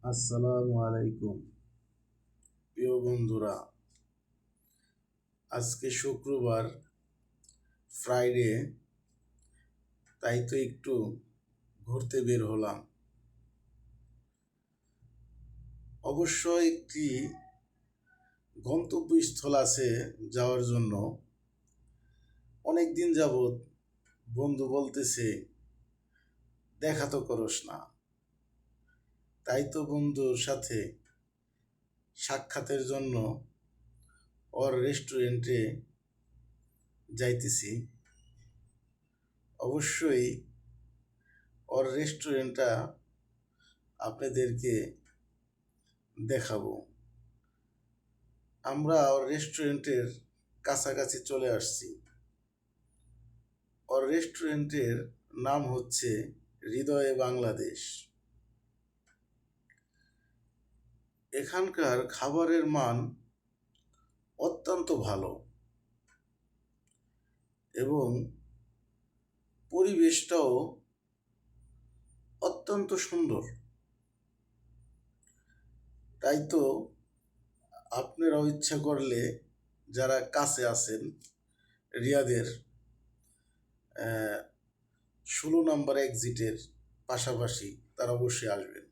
আসসালামু আলাইকুম প্রিয় বন্ধুরা। আজকে শুক্রবার, ফ্রাইডে, তাই তো একটু ঘুরতে বের হলাম। অবশ্য একটি গন্তব্যস্থল আছে যাওয়ার জন্য। অনেক দিন যাবৎ বন্ধু বলতেছে দেখা তো করস না, তাই তো বন্ধুর সাথে সাক্ষাতের জন্য ওর রেস্টুরেন্টে যাইতেছি। অবশ্যই ওর রেস্টুরেন্টটা আপনাদেরকে দেখাবো। আমরা ওর রেস্টুরেন্টের কাছাকাছি চলে আসছি। ওর রেস্টুরেন্টের নাম হচ্ছে হৃদয়ে বাংলাদেশ। এখানকার খাবারের মান অত্যন্ত ভালো এবং পরিবেশটাও অত্যন্ত সুন্দর। তাই তো আপনারাও ইচ্ছা করলে যারা কাছে আছেন, রিয়াদের 16 নম্বর এক্সিটের পাশাপাশি, তারা অবশ্যই আসবেন।